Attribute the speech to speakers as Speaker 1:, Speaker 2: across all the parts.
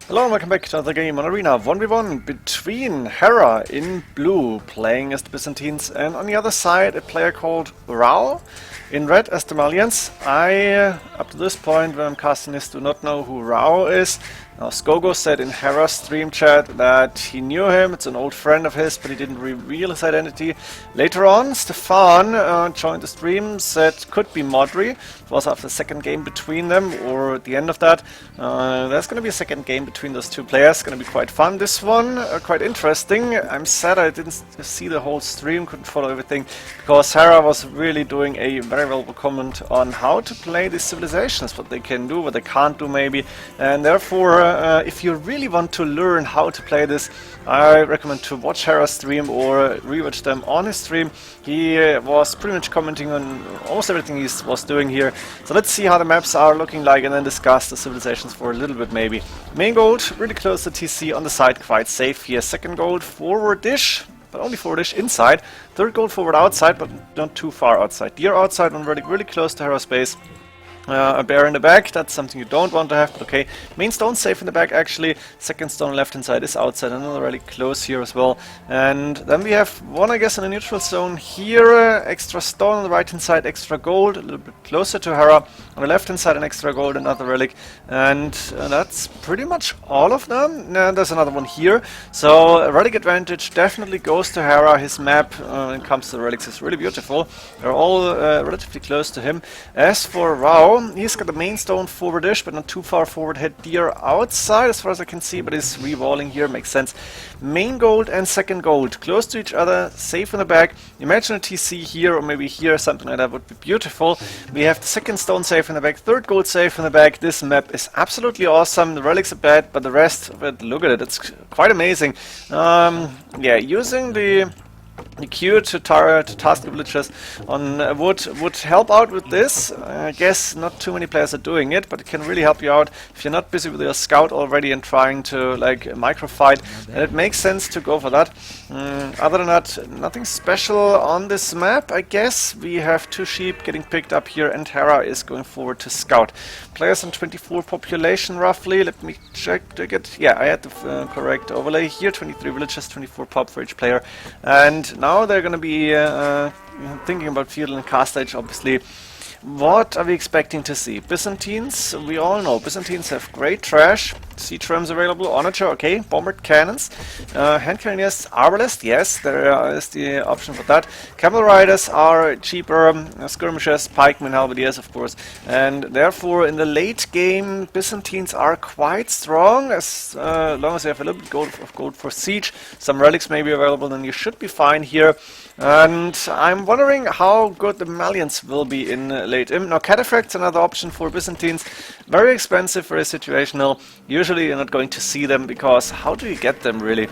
Speaker 1: Hello and welcome back to another game on Arena 1v1 between Hera in blue playing as the Byzantines and on the other side a player called Raoh in red as the Malians. Up to this point when I'm casting this, do not know who Raoh is. Now Skogo said in Hera's stream chat that he knew him, it's an old friend of his, but he didn't reveal his identity. Later on, Stefan joined the stream, said could be Modri. It was after the second game between them, or at the end of that. There's going to be a second game between those two players, going to be quite fun. This one, quite interesting. I'm sad I didn't see the whole stream, couldn't follow everything, because Hera was really doing a very valuable comment on how to play these civilizations, what they can do, what they can't do maybe, and therefore if you really want to learn how to play this, I recommend to watch Hera's stream or rewatch them on his stream. He was pretty much commenting on almost everything he was doing here. So let's see how the maps are looking like and then discuss the civilizations for a little bit maybe. Main gold, really close to TC, on the side quite safe here. Second gold, forward-ish, but only forward-ish inside. Third gold, forward outside, but not too far outside. Deer outside, one really close to Hera space. A bear in the back, that's something you don't want to have, but okay. Main stone safe in the back actually. Second stone left hand side is outside, another really close here as well. And then we have one, I guess, in a neutral zone here. Extra stone on the right hand side, extra gold, a little bit closer to Hera. On the left hand side, an extra gold, another relic. And that's pretty much all of them. There's another one here. So a relic advantage definitely goes to Hera. His map when it comes to the relics is really beautiful. They're all relatively close to him. As for Raoh, he's got the main stone forward-ish, but not too far forward. Head deer outside as far as I can see, but he's re-walling here, makes sense. Main gold and second gold, close to each other, safe in the back. Imagine a TC here, or maybe here, something like that would be beautiful. We have the second stone safe in the back, third gold safe in the back. This map is absolutely awesome. The relics are bad, but the rest of it, look at it, it's quite amazing. Yeah, using the Q to task the villagers on would help out with this. I guess not too many players are doing it, but it can really help you out if you're not busy with your scout already and trying to like micro fight, and it makes sense to go for that. Other than that, nothing special on this map. I guess we have two sheep getting picked up here and Hera is going forward to scout. Players on 24 population roughly. Let me check it. Yeah, I had the correct overlay here. 23 villagers, 24 pop for each player. And now they're going to be thinking about feudal and cast age, obviously. What are we expecting to see? Byzantines, we all know Byzantines have great trash. Siege rams available, Onager, okay. Bombered cannons, hand cannoneers, arbalest, yes, there is the option for that. Camel riders are cheaper, skirmishers, pikemen, halberdiers, of course. And therefore, in the late game, Byzantines are quite strong. As long as you have a little bit of gold for siege, some relics may be available, then you should be fine here. And I'm wondering how good the Malians will be in late im. Now, cataphracts, another option for Byzantines. Very expensive, very situational. Usually you're not going to see them because how do you get them really?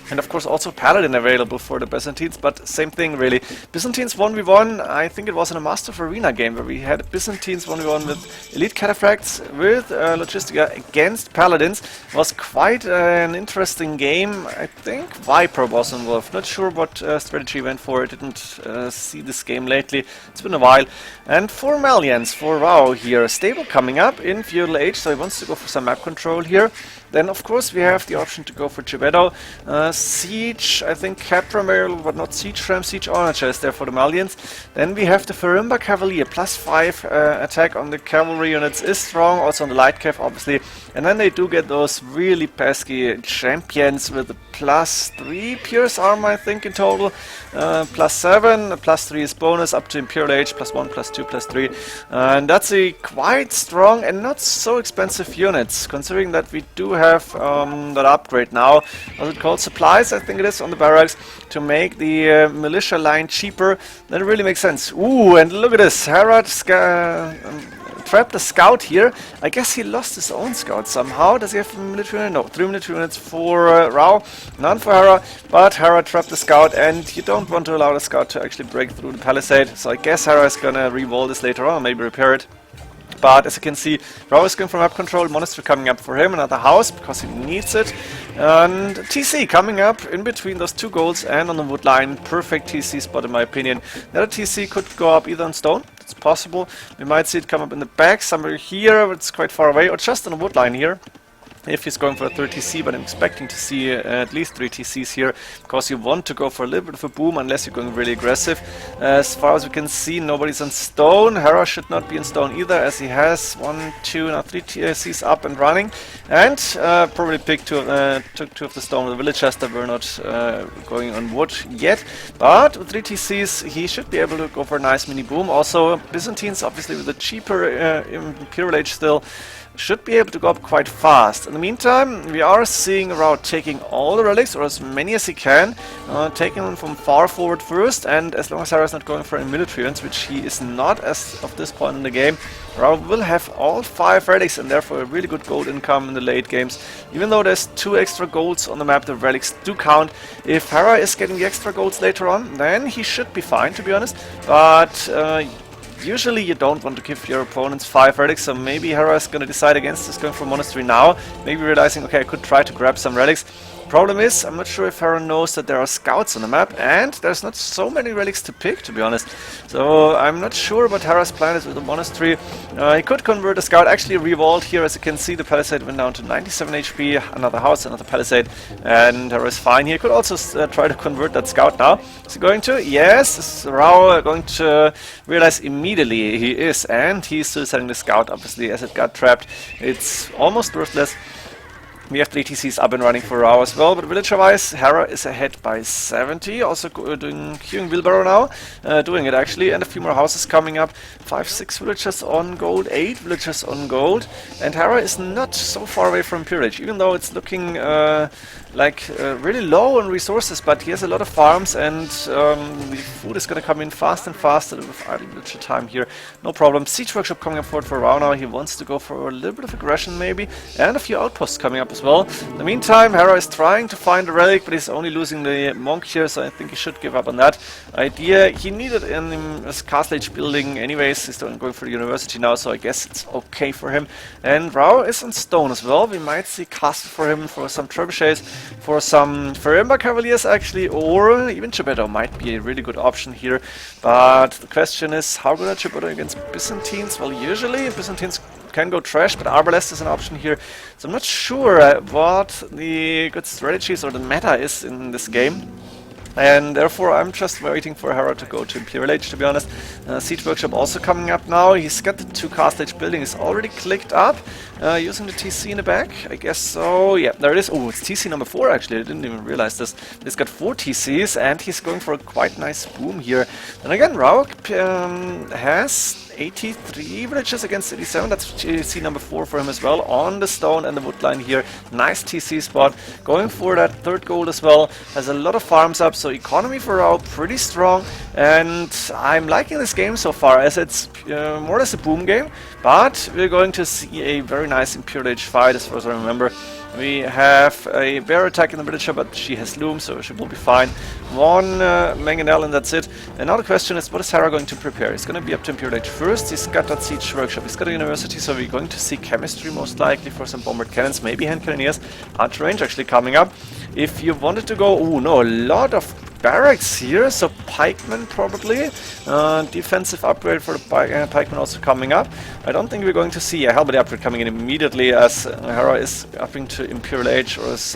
Speaker 1: And of course also Paladin available for the Byzantines, but same thing really. Byzantines 1v1, I think it was in a Master of Arena game where we had Byzantines 1v1 with Elite Cataphracts with Logistica against Paladins. It was quite an interesting game. I think Viper was involved. Not sure what strategy he went for. I didn't see this game lately. It's been a while. And for Malians, for Raoh here, stable coming up in Feudal Age, so he wants to go for some map control here. Then of course we have the option to go for Geppetto. Siege, I think Capra available, but not Siege Ram, Siege Onager is there for the Malians. Then we have the Ferimba Cavalier, +5 attack on the cavalry units is strong, also on the light cav obviously. And then they do get those really pesky champions with the +3 pierce armor, I think in total. +7, +3 is bonus up to Imperial Age, +1, +2, +3. And that's a quite strong and not so expensive units, considering that we do have that upgrade now. What's it called? Supplies, I think it is, on the barracks to make the militia line cheaper. Then it really makes sense. Ooh, and look at this. Hera trapped the scout here. I guess he lost his own scout somehow. Does he have a military unit? No, 3 military units for Raoh, none for Hera, but Hera trapped the scout, and you don't want to allow the scout to actually break through the palisade. So I guess Hera is gonna re-wall this later on, maybe repair it. But as you can see, Raoh is going for map control, monastery coming up for him, another house because he needs it. And TC coming up in between those two goals and on the wood line. Perfect TC spot in my opinion. Another TC could go up either on stone, it's possible. We might see it come up in the back somewhere here, it's quite far away, or just on the wood line here. if he's going for a third TC, but I'm expecting to see at least 3 TCs here, because you want to go for a little bit of a boom unless you're going really aggressive. As far as we can see, nobody's on stone. Hera should not be in stone either, as he has 1, 2, now 3 TCs up and running, and probably took 2 of the stone with the villagers that were not going on wood yet. But with 3 TCs, he should be able to go for a nice mini boom. Also, Byzantines, obviously with a cheaper Imperial Age still, should be able to go up quite fast. In the meantime, we are seeing Raoh taking all the relics, or as many as he can, taking them from far forward first, and as long as Hera is not going for any military units, which he is not as of this point in the game, Raoh will have all 5 relics and therefore a really good gold income in the late games. Even though there's 2 extra golds on the map, the relics do count. If Hera is getting the extra golds later on, then he should be fine, to be honest, but usually you don't want to give your opponents 5 relics, so maybe Hera is going to decide against this, going for Monastery now, maybe realizing, okay, I could try to grab some relics. Problem is, I'm not sure if Hera knows that there are scouts on the map, and there's not so many relics to pick, to be honest. So I'm not sure what Hera's plan is with the Monastery. He could convert a scout, actually revolved here, as you can see, the Palisade went down to 97 HP, another house, another Palisade, and Hera is fine here. He could also try to convert that scout now. Is he going to? Yes, is Raoh going to realize immediately he is, and he's suiciding the scout, obviously, as it got trapped. It's almost worthless. We have 3 TCs up and running for Raoh as well, but villager-wise, Hera is ahead by 70, also doing queuing wheelbarrow now, doing it actually, and a few more houses coming up. 5, 6 villagers on gold, 8 villagers on gold, and Hera is not so far away from Imperial Age, even though it's looking really low on resources, but he has a lot of farms, and the food is going to come in fast and faster with idle villager time here. No problem. Siege Workshop coming up forward for Raoh now. He wants to go for a little bit of aggression maybe, and a few outposts coming up as well. In the meantime, Hera is trying to find a relic, but he's only losing the monk here, so I think he should give up on that idea. He needed in his castle age building anyways. He's going for the university now, so I guess it's okay for him. And Raoh is on stone as well. We might see castle for him, for some trebuchets, for some Ferimba Cavaliers actually, or even Geppetto might be a really good option here. But the question is, how good are Geppetto against Byzantines? Well, usually Byzantines can go trash, but Arbalest is an option here. So I'm not sure what the good strategies or the meta is in this game. And therefore I'm just waiting for Hera to go to Imperial Age, to be honest. Siege Workshop also coming up now. He's got the 2 castle age buildings already clicked up. Using the TC in the back, I guess so. Yeah, there it is. Oh, it's TC number 4 actually. I didn't even realize this. He's got 4 TCs and he's going for a quite nice boom here. And again, Raoh has 83 villages against 87. That's TC number 4 for him as well. On the stone and the wood line here. Nice TC spot. Going for that 3rd gold as well. Has a lot of farms up. So economy for Raoh pretty strong. And I'm liking this game so far, as it's more or less a boom game. But we're going to see a very nice Imperial Age fight, as far as I remember. We have a bear attack in the villager, but she has loom, so she will be fine. 1 mangonel and that's it. And now the question is, what is Hera going to prepare? He's going to be up to Imperial Age first. He's got that siege workshop. He's got a university, so we're going to see chemistry most likely for some bombard cannons, maybe hand cannoneers. Archer range actually coming up. If you wanted to go, oh no, a lot of barracks here, so pikemen probably. Defensive upgrade for the pikemen also coming up. I don't think we're going to see a halberd upgrade coming in immediately, as Hera is upping to Imperial Age, or is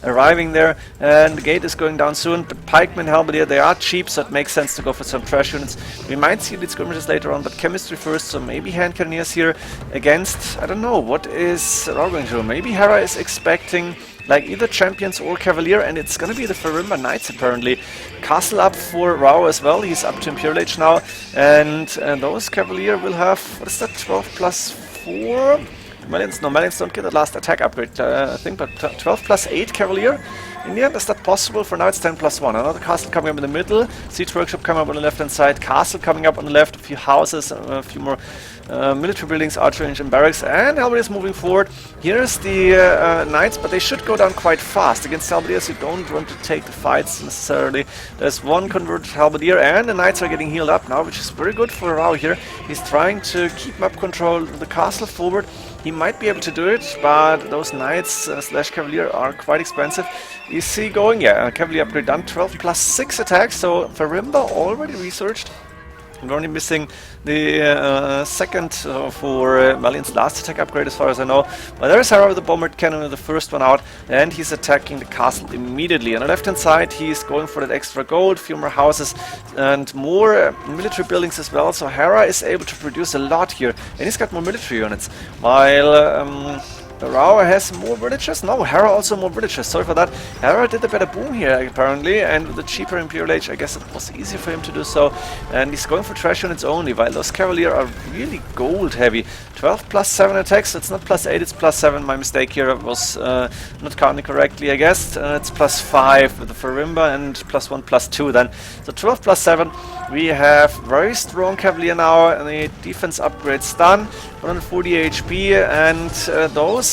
Speaker 1: arriving there, and the gate is going down soon. But pikemen, halberdier, they are cheap, so it makes sense to go for some trash units. We might see elite skirmishes later on, but chemistry first, so maybe hand cannoneers here against, I don't know, what is Raoh going to do? Maybe Hera is expecting like either champions or cavalier, and it's gonna be the Ferimba Knights apparently. Castle up for Raoh as well. He's up to Imperial Age now, and those cavalier will have, what is that, 12 plus 4? Malians, no, Malians don't get the last attack upgrade, I think, but 12 plus 8 cavalier. In the end, is that possible? For now it's 10 plus 1. Another castle coming up in the middle, siege workshop coming up on the left hand side, castle coming up on the left, a few houses, a few more military buildings, archer range and barracks, and halberdiers moving forward. Here's the knights, but they should go down quite fast. Against halberdiers, you don't want to take the fights necessarily. There's 1 converted halberdier, and the knights are getting healed up now, which is very good for Raoh here. He's trying to keep map control of the castle forward. He might be able to do it, but those knights slash cavalier are quite expensive. Is he going? Yeah, cavalier upgrade done. 12 plus 6 attacks, so Ferimba already researched. We're only missing the second for Malians' last attack upgrade, as far as I know. But there's Hera with the bombard cannon with the first one out, and he's attacking the castle immediately. On the left-hand side, he's going for that extra gold, few more houses, and more military buildings as well. So Hera is able to produce a lot here, and he's got more military units. While Raoh has more villagers? No, Hera also more villagers. Sorry for that. Hera did a better boom here, apparently, and with the cheaper Imperial Age, I guess it was easier for him to do so. And he's going for trash units only, while those Cavalier are really gold heavy. 12 plus 7 attacks, it's not plus 8, it's plus 7. My mistake here was not counting correctly, I guess. It's plus 5 with the Farimba and plus 1, plus 2 then. So 12 plus 7. We have very strong Cavalier now, and the defense upgrades done. 140 HP, and those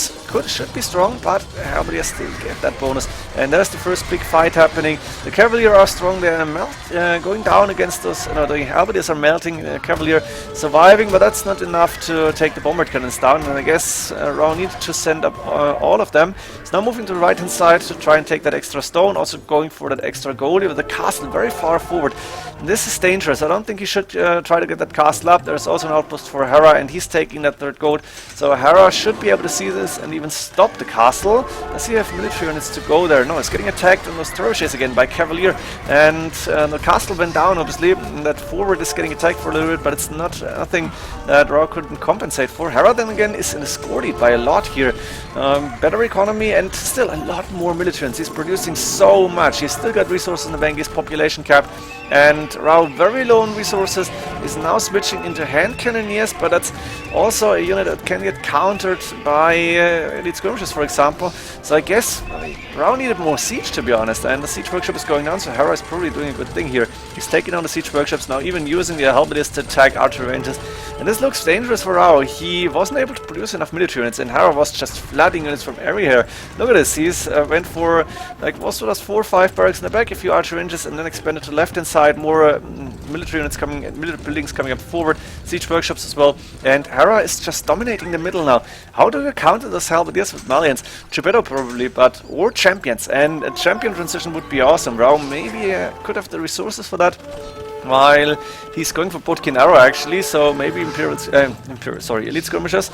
Speaker 1: should be strong, but Halberdiers still get that bonus. And there's the first big fight happening. The Cavalier are strong, they are going down against those. No, the Halberdiers are melting, Cavalier surviving, but that's not enough to take the bombard cannons down. And I guess Raoh needed to send up all of them. He's now moving to the right hand side to try and take that extra stone, also going for that extra gold with the castle very far forward. And this is dangerous. I don't think he should try to get that castle up. There's also an outpost for Hera, and he's taking that third gold. So Hera should be able to see this and even stop the castle. Does he have military units to go there? No, it's getting attacked on those trebuchets again by Cavalier, and the castle went down, obviously. That forward is getting attacked for a little bit, but it's not nothing that Raoh couldn't compensate for. Hera then again is escorted by a lot here. Better economy and still a lot more military units. He's producing so much. He's still got resources in the bank, his population cap, and Raoh, very low on resources, is now switching into hand cannoneers, but that's also a unit that can get countered by elite skirmishers, for example. So I guess Raoh needed more siege, to be honest, and the siege workshop is going down, so Hera is probably doing a good thing here. He's taking down the siege workshops now, even using the Halberdiers to attack archer ranges, and this looks dangerous for Raoh. He wasn't able to produce enough military units, and Hera was just flooding units from everywhere. Look at this, he's went for like most of those 4 or 5 barracks in the back, a few archer ranges, and then expanded to the left hand side, more military units coming, military buildings coming up forward, siege workshops as well, and Hera is just dominating the middle now. How do you counter those Halberdiers with Malians? Geppetto probably, but or champions, and a champion transition would be awesome. Raoh maybe could have the resources for that, while he's going for Bodkin Arrow actually, so maybe Elite Skirmishers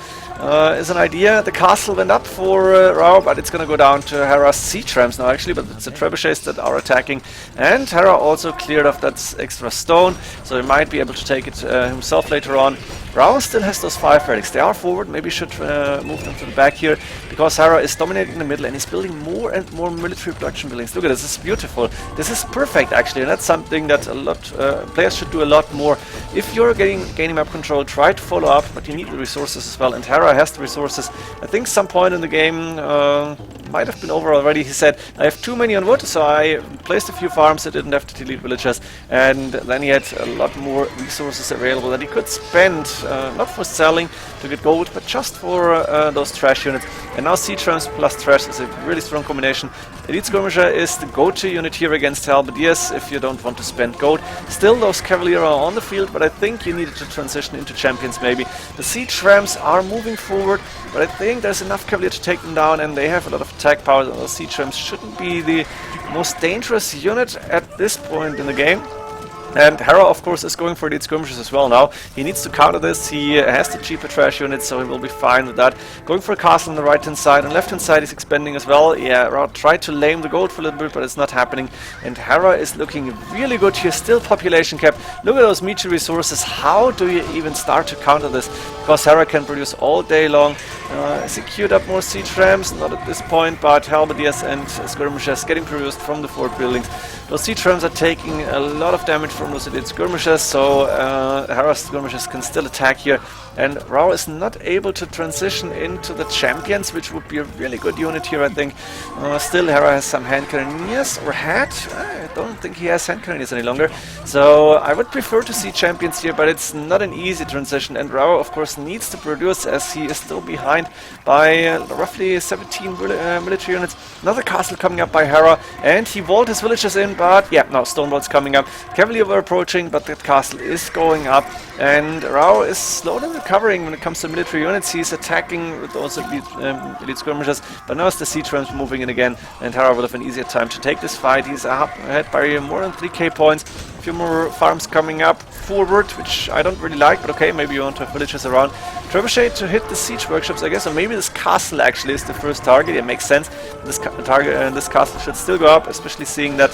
Speaker 1: is an idea. The castle went up for Raoh, but it's gonna go down to Hera's siege rams now actually, but it's the trebuchets that are attacking, and Hera also cleared off that extra stone, so he might be able to take it himself later on. Raoh still has those 5 relics. They are forward, maybe should move them to the back here, because Hera is dominating the middle and he's building more and more military production buildings. Look at this, this is beautiful. This is perfect actually, and that's something that a lot players should do a lot more. If you're gaining map control, try to follow up, but you need the resources as well, and Hera has the resources. I think some point in the game might have been over already. He said, I have too many on wood, so I placed a few farms that didn't have to delete villagers, and then he had a lot more resources available that he could spend, not for selling to get gold, but just for those trash units. And now siege rams plus trash is a really strong combination. Elite Skirmisher is the go-to unit here against Halberdiers if you don't want to spend gold. Still, those Cavalier are on the field, but I think you needed to transition into champions maybe. The siege rams are moving forward, but I think there's enough Cavalier to take them down, and they have a lot of attack power. Those siege rams shouldn't be the most dangerous unit at this point in the game. And Hera, of course, is going for elite skirmishes as well now. He needs to counter this. He has the cheaper trash units, so he will be fine with that. Going for a castle on the right-hand side. On the left-hand side, he's expanding as well. Yeah, Raoh tried to lame the gold for a little bit, but it's not happening. And Hera is looking really good here. Still population cap. Look at those meteor resources. How do you even start to counter this? Because Hera can produce all day long. Is he queued up more siege rams? Not at this point, but Halberdiers and skirmishers getting produced from the fort buildings. Those siege rams are taking a lot of damage from those elite skirmishers, so Hera's skirmishers can still attack here. And Raoh is not able to transition into the champions, which would be a really good unit here, I think. Still, Hera has some hand cannoneers, or had. I don't think he has hand cannoneers any longer. So I would prefer to see champions here, but it's not an easy transition. And Raoh, of course, needs to produce, as he is still behind by roughly 17 military units. Another castle coming up by Hera, and he walled his villages in, but yeah, now stone walls coming up. Cavalier were approaching, but that castle is going up, and Raoh is slowly recovering when it comes to military units. He's attacking with those elite skirmishers, but now it's the siege rams moving in again, and Hera will have an easier time to take this fight. He's ahead by more than 3k points. A few more farms coming up forward, which I don't really like, but okay, maybe you want to have villagers around. Trebuchet to hit the siege workshops, I guess, or maybe this castle actually is the first target. It makes sense. This castle should still go up, especially seeing that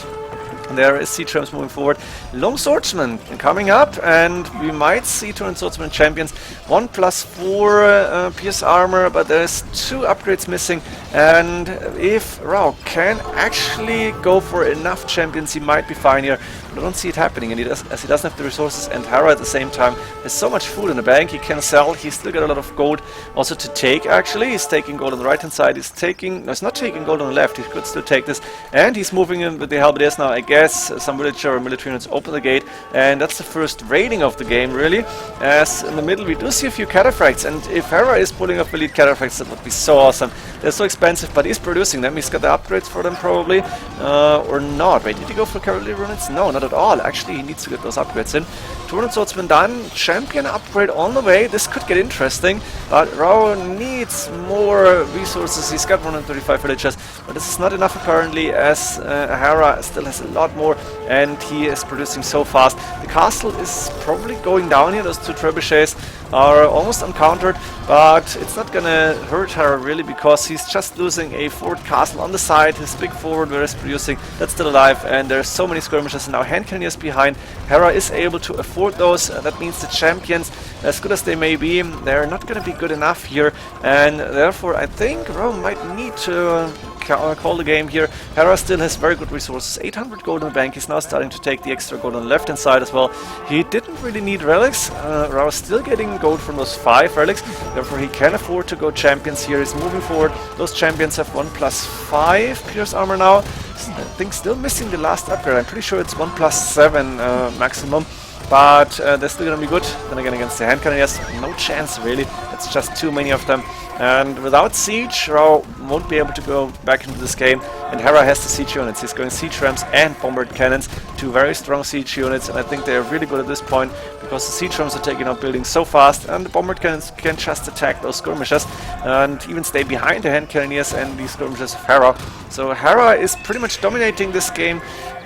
Speaker 1: there is siege rams moving forward. Long swordsman coming up, and we might see turn swordsman champions. 1+4 pierce armor, but there's 2 upgrades missing. And if Raoh can actually go for enough champions, he might be fine here. But I don't see it happening, and as he doesn't have the resources, and Hera at the same time. There's so much food in the bank he can sell. He's still got a lot of gold also to take, actually. He's taking gold on the right hand side. He's taking... No, he's not taking gold on the left. He could still take this. And he's moving in with the halberdiers now. I guess some villager or military units open the gate. And that's the first raiding of the game, really. As in the middle we do see a few cataphracts. And if Hera is pulling off elite cataphracts, that would be so awesome. They're so expensive, but he's producing them. He's got the upgrades for them, probably. Or not. Wait, did he go for cavalry units? No, not at all. Actually, he needs to get those upgrades in. 200 swordsmen done. Champion upgrade on the way. This could get interesting, but Raoh needs more resources. He's got 135 villagers, but this is not enough apparently, as Hera still has a lot more, and he is producing so fast. The castle is probably going down here. Those 2 trebuchets are almost uncountered, but it's not gonna hurt Hera really, because he's just losing a fort castle on the side. His big forward where he's producing, that's still alive, and there's so many skirmishes, and now hand cannoneers behind. Hera is able to afford those. That means the champions, as good as they may be, they're not gonna be good enough here, and therefore I think Raoh might need to call the game here. Hera still has very good resources. 800 gold in the bank. He's now starting to take the extra gold on the left hand side as well. He didn't really need relics. Raoh is still getting gold from those 5 relics. Therefore he can afford to go champions here. He's moving forward. Those champions have 1+5 pierce armor now. I think still missing the last upgrade. I'm pretty sure it's 1+7 maximum. But they're still gonna be good. Then again, against the hand cannoneers, no chance really. It's just too many of them. And without siege, Raoh won't be able to go back into this game. And Hera has the siege units. He's going siege rams and bombard cannons, 2 very strong siege units. And I think they're really good at this point, because the siege rams are taking out buildings so fast, and the bombard cannons can just attack those skirmishers and even stay behind the hand cannoneers and the skirmishers of Hera. So Hera is pretty much dominating this game,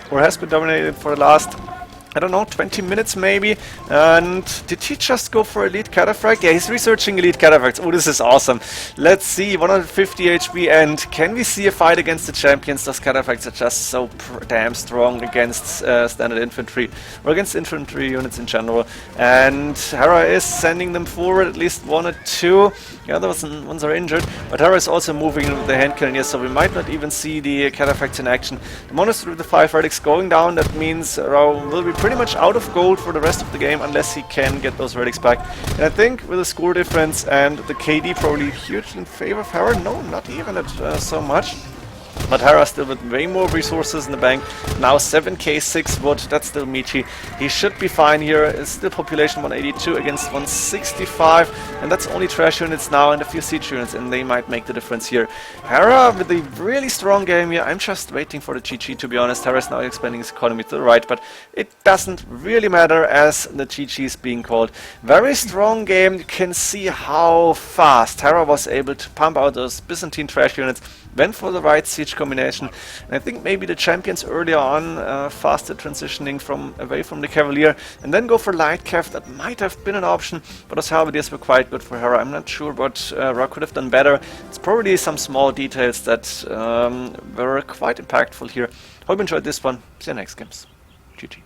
Speaker 1: or has been dominated for the last, I don't know, 20 minutes maybe. And did he just go for elite cataphract? Yeah, he's researching elite cataphracts. Oh, this is awesome. Let's see, 150 HP, and can we see a fight against the champions? Those cataphracts are just so damn strong against standard infantry, or against infantry units in general. And Hera is sending them forward, at least 1 or 2. The other ones are injured, but Hera is also moving in with the hand cannoneers, so we might not even see the cataphracts in action. The monastery with the 5 relics going down. That means Raoh will be pretty much out of gold for the rest of the game, unless he can get those relics back. And I think with the score difference and the KD probably huge in favor of Hera. No, not even at so much. But Hera still with way more resources in the bank. Now 7k 6 wood, that's still meaty. He should be fine here. It's still population 182 against 165. And that's only trash units now and a few siege units, and they might make the difference here. Hera with a really strong game here. I'm just waiting for the GG, to be honest. Hera is now expanding his economy to the right, but it doesn't really matter as the GG is being called. Very strong game. You can see how fast Hera was able to pump out those Byzantine trash units. Went for the right siege combination, and I think maybe the champions earlier on faster transitioning away from the cavalier, and then go for light cav. That might have been an option, but those halberdiers were quite good for Hera. I'm not sure what Raoh could have done better. It's probably some small details that were quite impactful here. Hope you enjoyed this one. See you next games. GG.